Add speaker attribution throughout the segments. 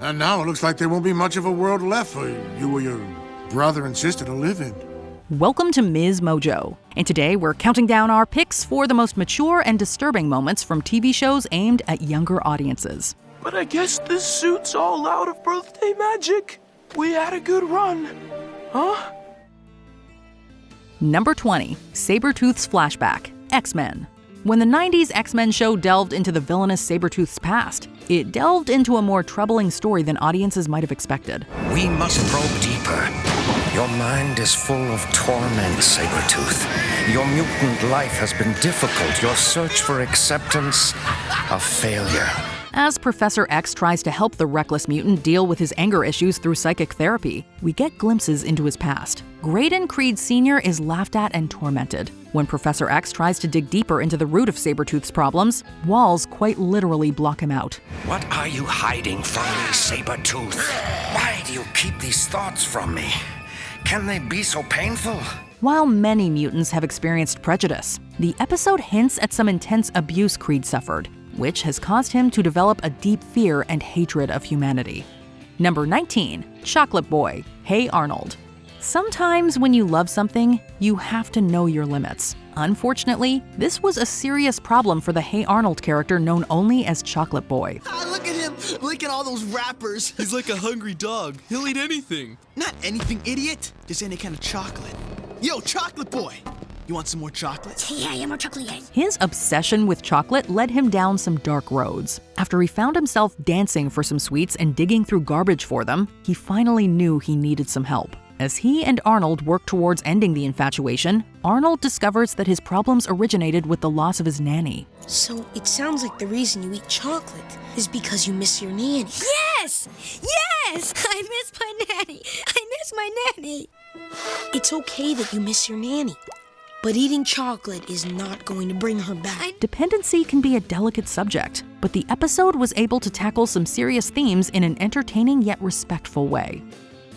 Speaker 1: And now it looks like there won't be much of a world left for you or your brother and sister to live in.
Speaker 2: Welcome to MsMojo, and today we're counting down our picks for the most mature and disturbing moments from TV shows aimed at younger audiences.
Speaker 3: But I guess this suit's all out of birthday magic. We had a good run, huh?
Speaker 2: Number 20, Sabertooths Flashback, X-Men. When the 90s X-Men show delved into the villainous Sabertooth's past, it delved into a more troubling story than audiences might have expected.
Speaker 4: We must probe deeper. Your mind is full of torment, Sabertooth. Your mutant life has been difficult. Your search for acceptance, a failure.
Speaker 2: As Professor X tries to help the reckless mutant deal with his anger issues through psychic therapy, we get glimpses into his past. Graydon Creed Sr. is laughed at and tormented. When Professor X tries to dig deeper into the root of Sabertooth's problems, walls quite literally block him out.
Speaker 4: What are you hiding from me, Sabertooth? Why do you keep these thoughts from me? Can they be so painful?
Speaker 2: While many mutants have experienced prejudice, the episode hints at some intense abuse Creed suffered, which has caused him to develop a deep fear and hatred of humanity. Number 19, Chocolate Boy, Hey Arnold. Sometimes when you love something, you have to know your limits. Unfortunately, this was a serious problem for the Hey Arnold character known only as Chocolate Boy.
Speaker 5: Look at him, licking all those wrappers.
Speaker 3: He's like a hungry dog. He'll eat anything.
Speaker 5: Not anything, idiot. Just any kind of chocolate. Yo, Chocolate Boy, you want some more chocolate?
Speaker 6: Yeah, more chocolate.
Speaker 2: His obsession with chocolate led him down some dark roads. After he found himself dancing for some sweets and digging through garbage for them, he finally knew he needed some help. As he and Arnold work towards ending the infatuation, Arnold discovers that his problems originated with the loss of his nanny.
Speaker 6: So it sounds like the reason you eat chocolate is because you miss your nanny. Yes! Yes! I miss my nanny. I miss my nanny. It's okay that you miss your nanny, but eating chocolate is not going to bring her back.
Speaker 2: Dependency can be a delicate subject, but the episode was able to tackle some serious themes in an entertaining yet respectful way.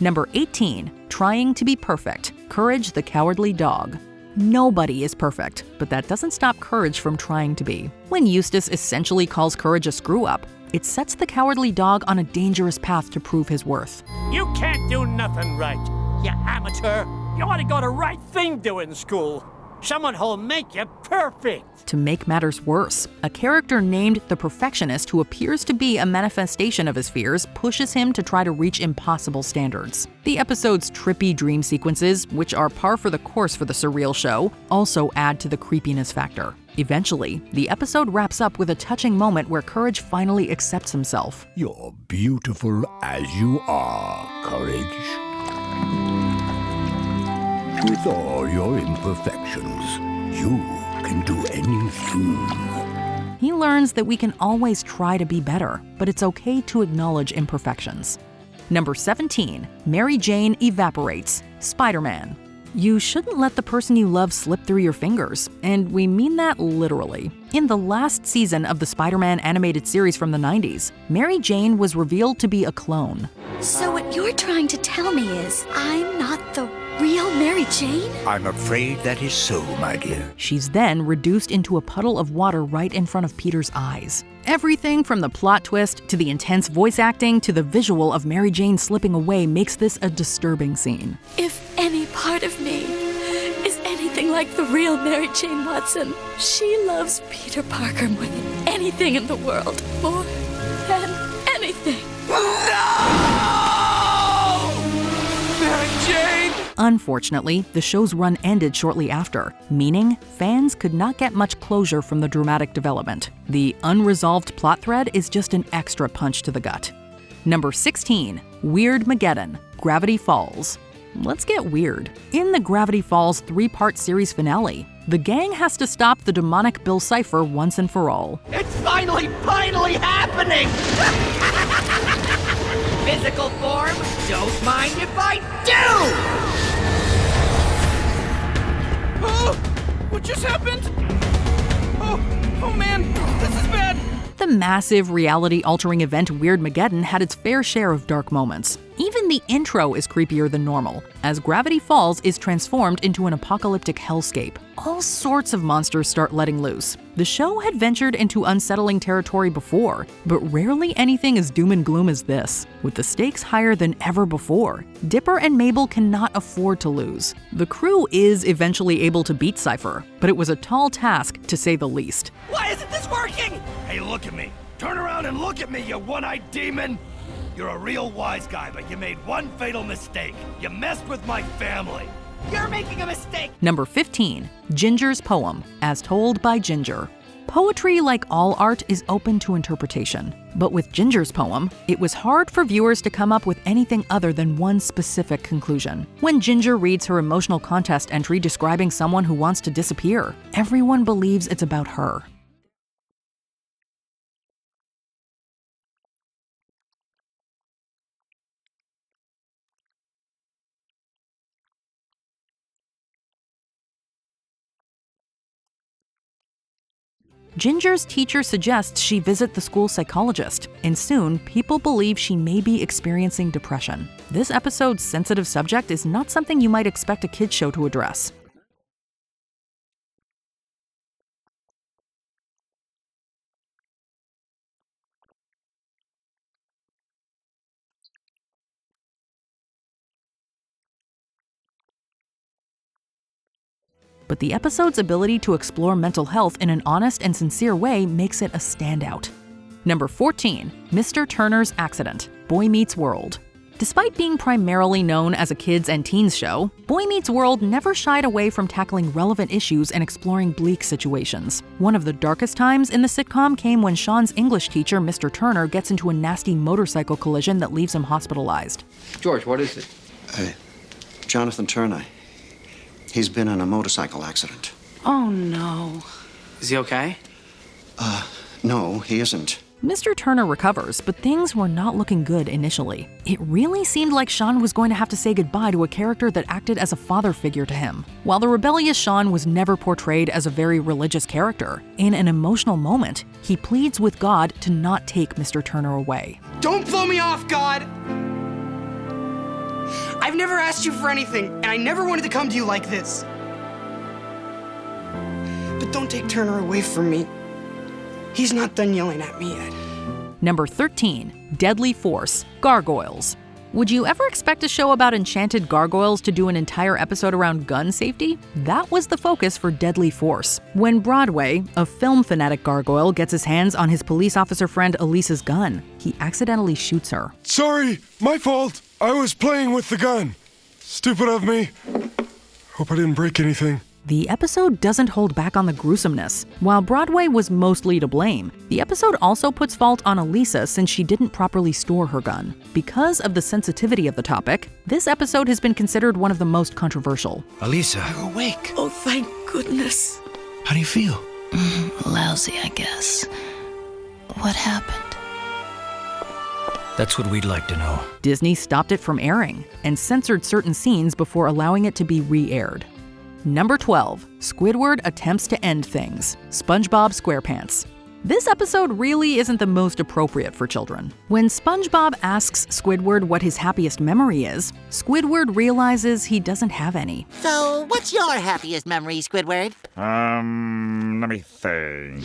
Speaker 2: Number 18, Trying to be Perfect, Courage the Cowardly Dog. Nobody is perfect, but that doesn't stop Courage from trying to be. When Eustace essentially calls Courage a screw-up, it sets the Cowardly Dog on a dangerous path to prove his worth.
Speaker 7: You can't do nothing right, you amateur. You ought to go to right thing doing school. Someone who'll make you perfect.
Speaker 2: To make matters worse, a character named the Perfectionist, who appears to be a manifestation of his fears, pushes him to try to reach impossible standards. The episode's trippy dream sequences, which are par for the course for the surreal show, also add to the creepiness factor. Eventually, the episode wraps up with a touching moment where Courage finally accepts himself.
Speaker 8: You're beautiful as you are, Courage. With all your imperfections, you can do anything.
Speaker 2: He learns that we can always try to be better, but it's okay to acknowledge imperfections. Number 17, Mary Jane Evaporates, SpiderMan. You shouldn't let the person you love slip through your fingers, and we mean that literally. In the last season of the Spider-Man animated series from the 90s, Mary Jane was revealed to be a clone.
Speaker 6: So what you're trying to tell me is I'm not the real Mary Jane?
Speaker 8: I'm afraid that is so, my dear.
Speaker 2: She's then reduced into a puddle of water right in front of Peter's eyes. Everything from the plot twist to the intense voice acting to the visual of Mary Jane slipping away makes this a disturbing scene.
Speaker 6: If any part of me is anything like the real Mary Jane Watson, she loves Peter Parker more than anything in the world. More than anything.
Speaker 3: Mary Jane!
Speaker 2: Unfortunately, the show's run ended shortly after, meaning fans could not get much closure from the dramatic development. The unresolved plot thread is just an extra punch to the gut. Number 16, Weird Mageddon, Gravity Falls. Let's get weird. In the Gravity Falls 3-part series finale, the gang has to stop the demonic Bill Cipher once and for all.
Speaker 9: It's finally happening! Physical form, don't mind if I do!
Speaker 3: Oh, what just happened? Oh man, this is bad!
Speaker 2: The massive reality-altering event Weird Mageddon had its fair share of dark moments. Even Even the intro is creepier than normal, as Gravity Falls is transformed into an apocalyptic hellscape. All sorts of monsters start letting loose. The show had ventured into unsettling territory before, but rarely anything as doom and gloom as this. With the stakes higher than ever before, Dipper and Mabel cannot afford to lose. The crew is eventually able to beat Cypher, but it was a tall task to say the least.
Speaker 9: Why isn't this working?
Speaker 10: Hey, look at me. Turn around and look at me, you one-eyed demon. You're a real wise guy, but you made one fatal mistake. You messed with my family.
Speaker 9: You're making a mistake.
Speaker 2: Number 15, Ginger's poem, as told by Ginger. Poetry, like all art, is open to interpretation. But with Ginger's poem, it was hard for viewers to come up with anything other than one specific conclusion. When Ginger reads her emotional contest entry describing someone who wants to disappear, everyone believes it's about her. Ginger's teacher suggests she visit the school psychologist, and soon people believe she may be experiencing depression. This episode's sensitive subject is not something you might expect a kids' show to address. But the episode's ability to explore mental health in an honest and sincere way makes it a standout. Number 14, Mr. Turner's Accident, Boy Meets World. Despite being primarily known as a kids' and teens show, Boy Meets World never shied away from tackling relevant issues and exploring bleak situations. One of the darkest times in the sitcom came when Sean's English teacher, Mr. Turner, gets into a nasty motorcycle collision that leaves him hospitalized.
Speaker 11: George, what is it?
Speaker 12: Jonathan Turner. He's been in a motorcycle accident.
Speaker 11: Oh, no. Is he okay?
Speaker 12: No, he isn't.
Speaker 2: Mr. Turner recovers, but things were not looking good initially. It really seemed like Sean was going to have to say goodbye to a character that acted as a father figure to him. While the rebellious Sean was never portrayed as a very religious character, in an emotional moment, he pleads with God to not take Mr. Turner away.
Speaker 11: Don't blow me off, God! I've never asked you for anything, and I never wanted to come to you like this. But don't take Turner away from me. He's not done yelling at me yet.
Speaker 2: Number 13, Deadly Force, Gargoyles. Would you ever expect a show about enchanted gargoyles to do an entire episode around gun safety? That was the focus for Deadly Force. When Broadway, a film fanatic gargoyle, gets his hands on his police officer friend Elisa's gun, he accidentally shoots her.
Speaker 13: Sorry, my fault. I was playing with the gun. Stupid of me. Hope I didn't break anything.
Speaker 2: The episode doesn't hold back on the gruesomeness. While Broadway was mostly to blame, the episode also puts fault on Elisa since she didn't properly store her gun. Because of the sensitivity of the topic, this episode has been considered one of the most controversial.
Speaker 10: Elisa.
Speaker 11: You're awake.
Speaker 6: Oh, thank goodness.
Speaker 10: How do you feel?
Speaker 14: Lousy, I guess. What happened?
Speaker 10: That's what we'd like to know.
Speaker 2: Disney stopped it from airing and censored certain scenes before allowing it to be re-aired. Number 12, Squidward attempts to end things, SpongeBob SquarePants. This episode really isn't the most appropriate for children. When SpongeBob asks Squidward what his happiest memory is, Squidward realizes he doesn't have any.
Speaker 15: So, what's your happiest memory, Squidward?
Speaker 16: Let me think.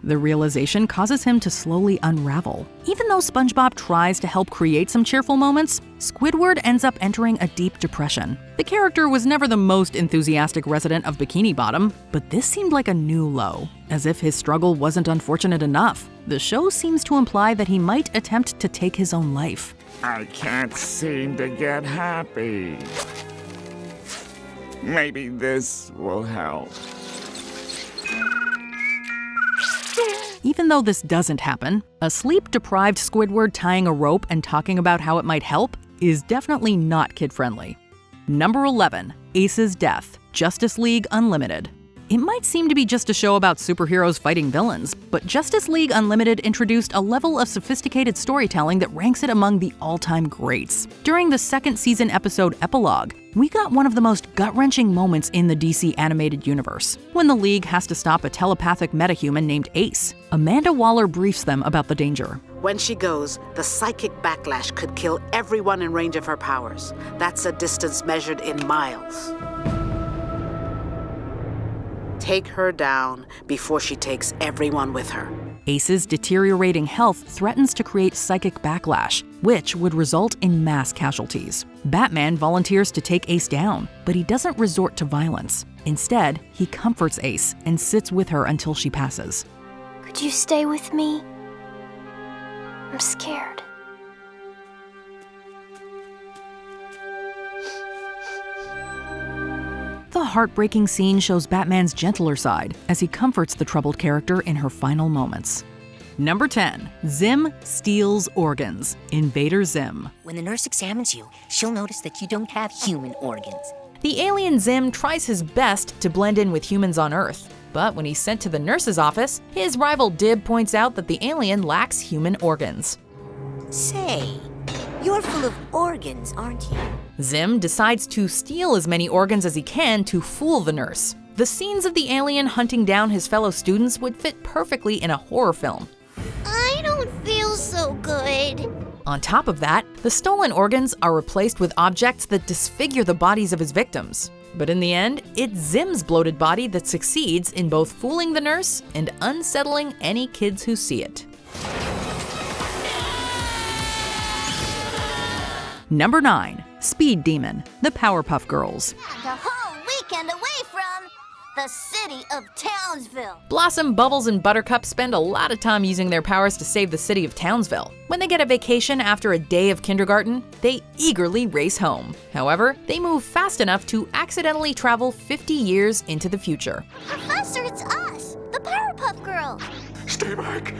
Speaker 2: The realization causes him to slowly unravel. Even though SpongeBob tries to help create some cheerful moments, Squidward ends up entering a deep depression. The character was never the most enthusiastic resident of Bikini Bottom, but this seemed like a new low. As if his struggle wasn't unfortunate enough, the show seems to imply that he might attempt to take his own life.
Speaker 16: I can't seem to get happy. Maybe this will help.
Speaker 2: Even though this doesn't happen, a sleep-deprived Squidward tying a rope and talking about how it might help is definitely not kid-friendly. Number 11, ACs Death, Justice League Unlimited. It might seem to be just a show about superheroes fighting villains, but Justice League Unlimited introduced a level of sophisticated storytelling that ranks it among the all-time greats. During the second season episode Epilogue, we got one of the most gut-wrenching moments in the DC animated universe, when the League has to stop a telepathic metahuman named Ace. Amanda Waller briefs them about the danger.
Speaker 17: When she goes, the psychic backlash could kill everyone in range of her powers. That's a distance measured in miles. Take her down before she takes everyone with her.
Speaker 2: Ace's deteriorating health threatens to create psychic backlash, which would result in mass casualties. Batman volunteers to take Ace down, but he doesn't resort to violence. Instead, he comforts Ace and sits with her until she passes.
Speaker 18: Could you stay with me? I'm scared.
Speaker 2: The heartbreaking scene shows Batman's gentler side as he comforts the troubled character in her final moments. Number 10. Zim steals organs. Invader Zim.
Speaker 19: When the nurse examines you, she'll notice that you don't have human organs.
Speaker 2: The alien Zim tries his best to blend in with humans on Earth, but when he's sent to the nurse's office, his rival Dib points out that the alien lacks human organs.
Speaker 19: Say, you're full of organs, aren't you?
Speaker 2: Zim decides to steal as many organs as he can to fool the nurse. The scenes of the alien hunting down his fellow students would fit perfectly in a horror film.
Speaker 18: I don't feel so good.
Speaker 2: On top of that, the stolen organs are replaced with objects that disfigure the bodies of his victims. But in the end, it's Zim's bloated body that succeeds in both fooling the nurse and unsettling any kids who see it. Number 9. Speed Demon, the Powerpuff Girls.
Speaker 18: The whole weekend away from the city of Townsville.
Speaker 2: Blossom, Bubbles, and Buttercup spend a lot of time using their powers to save the city of Townsville. When they get a vacation after a day of kindergarten, they eagerly race home. However, they move fast enough to accidentally travel 50 years into the future.
Speaker 18: Professor, it's us, the Powerpuff Girls.
Speaker 1: Stay back.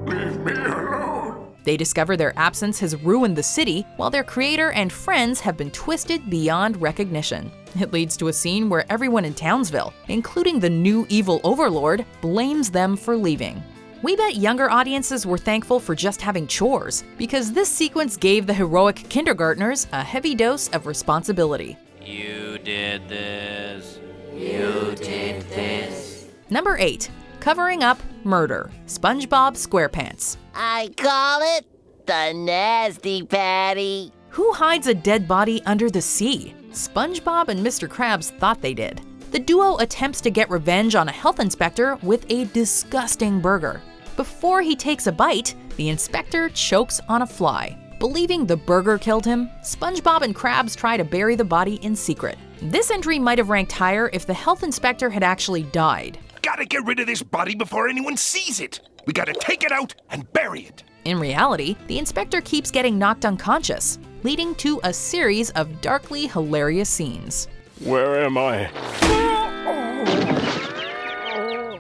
Speaker 1: Leave me alone.
Speaker 2: They discover their absence has ruined the city, while their creator and friends have been twisted beyond recognition. It leads to a scene where everyone in Townsville, including the new evil overlord, blames them for leaving. We bet younger audiences were thankful for just having chores, because this sequence gave the heroic kindergartners a heavy dose of responsibility.
Speaker 20: You did this. You did this.
Speaker 2: Number 8. Covering Up Murder, SpongeBob SquarePants.
Speaker 15: I call it the Nasty Patty.
Speaker 2: Who hides a dead body under the sea? SpongeBob and Mr. Krabs thought they did. The duo attempts to get revenge on a health inspector with a disgusting burger. Before he takes a bite, the inspector chokes on a fly. Believing the burger killed him, SpongeBob and Krabs try to bury the body in secret. This entry might have ranked higher if the health inspector had actually died.
Speaker 21: Gotta get rid of this body before anyone sees it. We gotta take it out and bury it.
Speaker 2: In reality, the inspector keeps getting knocked unconscious, leading to a series of darkly hilarious scenes.
Speaker 13: Where am I?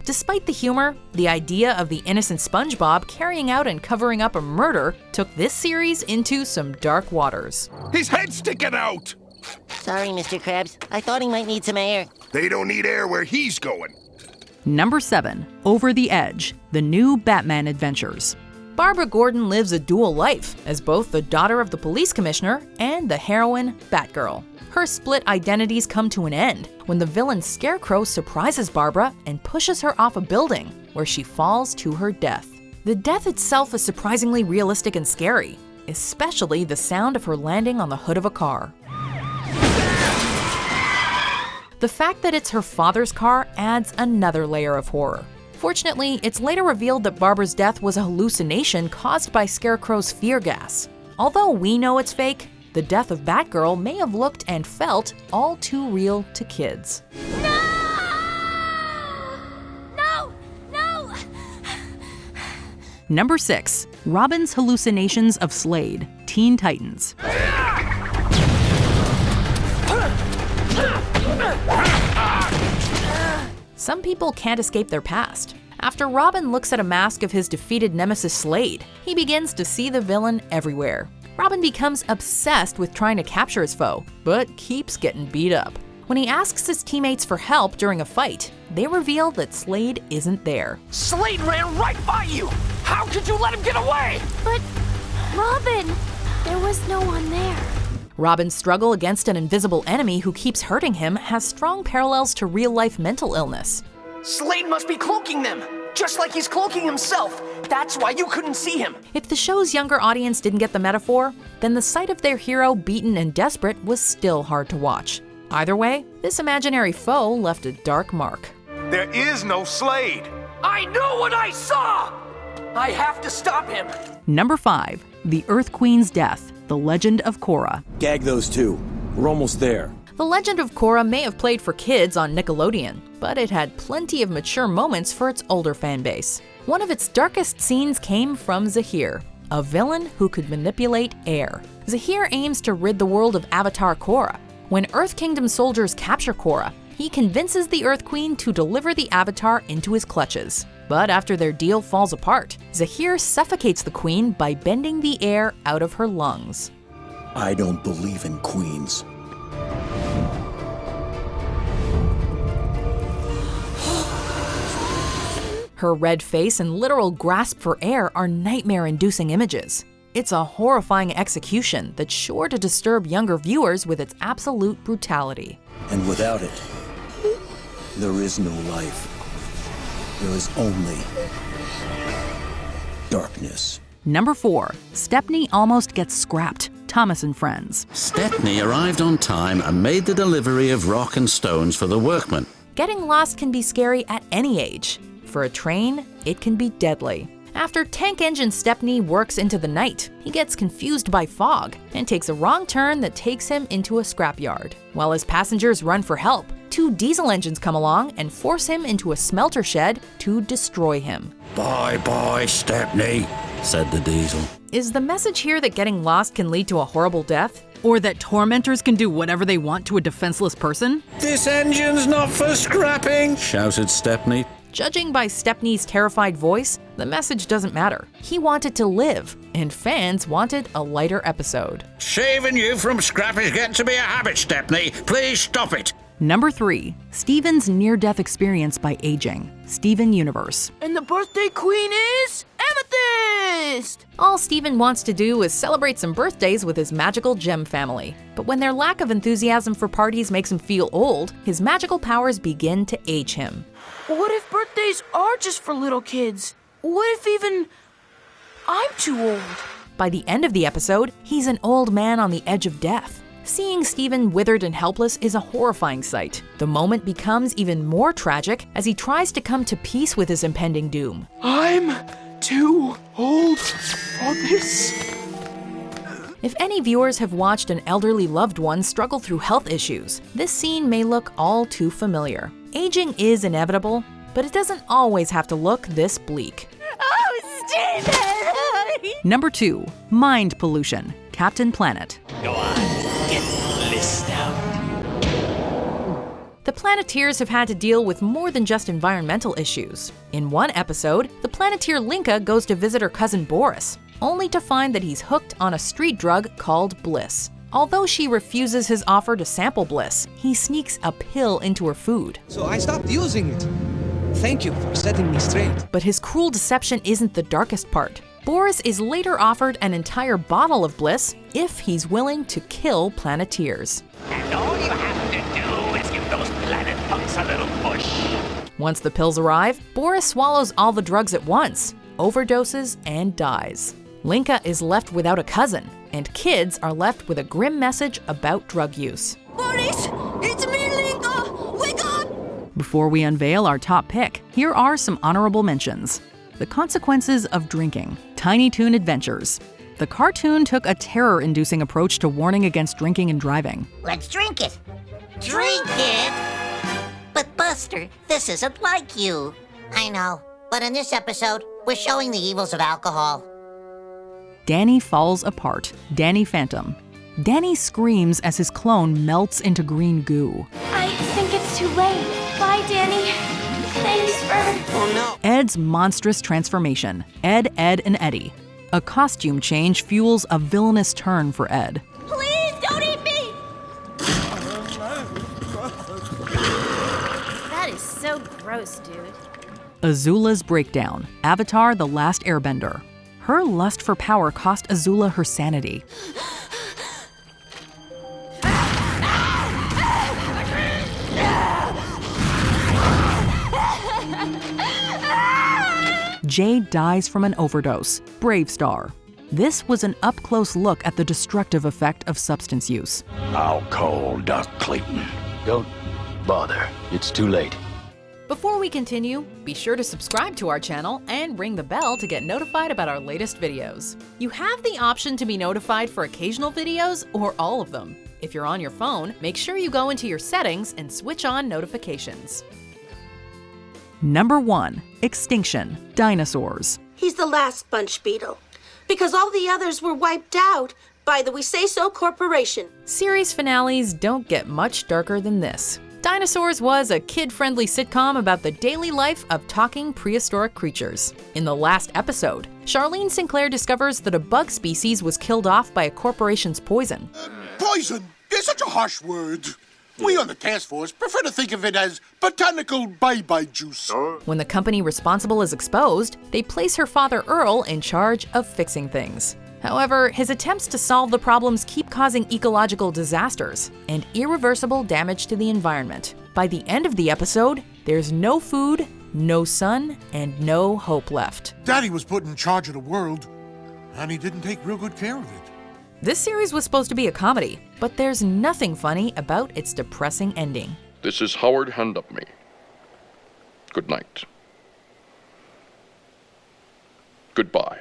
Speaker 2: Despite the humor, the idea of the innocent SpongeBob carrying out and covering up a murder took this series into some dark waters.
Speaker 21: His head's sticking out!
Speaker 15: Sorry, Mr. Krabs. I thought he might need some air.
Speaker 21: They don't need air where he's going.
Speaker 2: Number 7. Over the Edge, the new Batman adventures. Barbara Gordon lives a dual life as both the daughter of the police commissioner and the heroine Batgirl. Her split identities come to an end when the villain Scarecrow surprises Barbara and pushes her off a building, where she falls to her death. The death itself is surprisingly realistic and scary, especially the sound of her landing on the hood of a car. The fact that it's her father's car adds another layer of horror. Fortunately, it's later revealed that Barbara's death was a hallucination caused by Scarecrow's fear gas. Although we know it's fake, the death of Batgirl may have looked and felt all too real to kids.
Speaker 18: No!
Speaker 2: Number 6. Robin's Hallucinations of Slade, Teen Titans. Some people can't escape their past. After Robin looks at a mask of his defeated nemesis Slade, he begins to see the villain everywhere. Robin becomes obsessed with trying to capture his foe, but keeps getting beat up. When he asks his teammates for help during a fight, they reveal that Slade isn't there.
Speaker 3: Slade ran right by you! How could you let him get away?
Speaker 4: But, Robin, there was no one there.
Speaker 2: Robin's struggle against an invisible enemy who keeps hurting him has strong parallels to real-life mental illness.
Speaker 3: Slade must be cloaking them, just like he's cloaking himself. That's why you couldn't see him.
Speaker 2: If the show's younger audience didn't get the metaphor, then the sight of their hero beaten and desperate was still hard to watch. Either way, this imaginary foe left a dark mark.
Speaker 21: There is no Slade.
Speaker 3: I know what I saw! I have to stop him.
Speaker 2: Number 5. The Earth Queen's Death, The Legend of Kora.
Speaker 22: Gag those two. We're almost there.
Speaker 2: The Legend of Kora may have played for kids on Nickelodeon, but it had plenty of mature moments for its older fan base. One of its darkest scenes came from Zahir, a villain who could manipulate air. Zahir aims to rid the world of Avatar Kora. When Earth Kingdom soldiers capture Kora, he convinces the Earth Queen to deliver the Avatar into his clutches. But after their deal falls apart, Zahir suffocates the Queen by bending the air out of her lungs.
Speaker 22: I don't believe in queens.
Speaker 2: Her red face and literal grasp for air are nightmare-inducing images. It's a horrifying execution that's sure to disturb younger viewers with its absolute brutality.
Speaker 22: And without it, there is no life. There is only darkness.
Speaker 2: Number 4. Stepney almost gets scrapped. Thomas and Friends.
Speaker 23: Stepney arrived on time and made the delivery of rock and stones for the workmen.
Speaker 2: Getting lost can be scary at any age. For a train, it can be deadly. After tank engine Stepney works into the night, he gets confused by fog and takes a wrong turn that takes him into a scrapyard. While his passengers run for help, 2 diesel engines come along and force him into a smelter shed to destroy him.
Speaker 23: Bye-bye, Stepney, said the diesel.
Speaker 2: Is the message here that getting lost can lead to a horrible death? Or that tormentors can do whatever they want to a defenseless person?
Speaker 23: This engine's not for scrapping, shouted Stepney.
Speaker 2: Judging by Stepney's terrified voice, the message doesn't matter. He wanted to live, and fans wanted a lighter episode.
Speaker 23: Saving you from scrap is getting to be a habit, Stepney. Please stop it.
Speaker 2: Number 3. Steven's near-death experience by aging. Steven Universe.
Speaker 9: And the birthday queen is Amethyst!
Speaker 2: All Steven wants to do is celebrate some birthdays with his magical gem family. But when their lack of enthusiasm for parties makes him feel old, his magical powers begin to age him.
Speaker 9: What if birthdays are just for little kids? What if even I'm too old?
Speaker 2: By the end of the episode, he's an old man on the edge of death. Seeing Steven withered and helpless is a horrifying sight. The moment becomes even more tragic as he tries to come to peace with his impending doom.
Speaker 3: I'm too old for this.
Speaker 2: If any viewers have watched an elderly loved one struggle through health issues, this scene may look all too familiar. Aging is inevitable, but it doesn't always have to look this bleak.
Speaker 18: Oh, Steven!
Speaker 2: Number 2. Mind Pollution. Captain Planet.
Speaker 24: Go on, get the list out.
Speaker 2: The Planeteers have had to deal with more than just environmental issues. In one episode, the Planeteer Linka goes to visit her cousin Boris, only to find that he's hooked on a street drug called Bliss. Although she refuses his offer to sample Bliss, he sneaks a pill into her food.
Speaker 25: So I stopped using it. Thank you for setting me straight.
Speaker 2: But his cruel deception isn't the darkest part. Boris is later offered an entire bottle of Bliss if he's willing to kill Planeteers.
Speaker 24: And all you have to do is give those planet punks a little push.
Speaker 2: Once the pills arrive, Boris swallows all the drugs at once, overdoses, and dies. Linka is left without a cousin, and kids are left with a grim message about drug use.
Speaker 18: Boris, it's me, Linka! Wake up!
Speaker 2: Before we unveil our top pick, here are some honorable mentions. The Consequences of Drinking. Tiny Toon Adventures. The cartoon took a terror-inducing approach to warning against drinking and driving.
Speaker 18: Let's drink it. Drink it? But Buster, this isn't like you. I know, but in this episode, we're showing the evils of alcohol.
Speaker 2: Danny Falls Apart. Danny Phantom. Danny screams as his clone melts into green goo.
Speaker 4: I think it's too late. Bye, Danny. Thanks for...
Speaker 11: Oh no.
Speaker 2: Ed's monstrous transformation. Ed, Ed, and Eddie. A costume change fuels a villainous turn for Ed.
Speaker 18: Please don't eat me!
Speaker 4: That is so
Speaker 5: gross, dude.
Speaker 2: Azula's breakdown, Avatar: The Last Airbender. Her lust for power cost Azula her sanity. Jade dies from an overdose, Brave Star. This was an up-close look at the destructive effect of substance use.
Speaker 6: I'll call Doc Clayton. Don't bother. It's too late.
Speaker 2: Before we continue, be sure to subscribe to our channel and ring the bell to get notified about our latest videos. You have the option to be notified for occasional videos or all of them. If you're on your phone, make sure you go into your settings and switch on notifications. Number 1. Extinction, Dinosaurs.
Speaker 7: He's the last sponge beetle, because all the others were wiped out by the We Say So Corporation.
Speaker 2: Series finales don't get much darker than this. Dinosaurs was a kid-friendly sitcom about the daily life of talking prehistoric creatures. In the last episode, Charlene Sinclair discovers that a bug species was killed off by a corporation's poison.
Speaker 1: Poison? It's such a harsh word. We on the task force prefer to think of it as botanical bye-bye juice.
Speaker 2: When the company responsible is exposed, they place her father Earl in charge of fixing things. However, his attempts to solve the problems keep causing ecological disasters and irreversible damage to the environment. By the end of the episode, there's no food, no sun, and no hope left.
Speaker 1: Daddy was put in charge of the world, and he didn't take real good care of it.
Speaker 2: This series was supposed to be a comedy, but there's nothing funny about its depressing ending.
Speaker 8: This is Howard Handupme. Good night. Goodbye.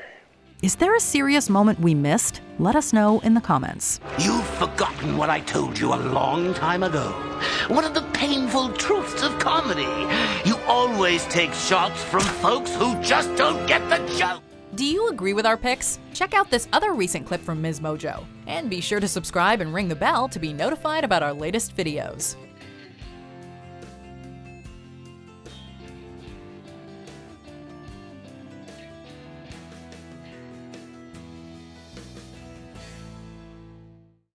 Speaker 2: Is there a serious moment we missed? Let us know in the comments.
Speaker 24: You've forgotten what I told you a long time ago. One of the painful truths of comedy. You always take shots from folks who just don't get the joke.
Speaker 2: Do you agree with our picks? Check out this other recent clip from MsMojo. And be sure to subscribe and ring the bell to be notified about our latest videos.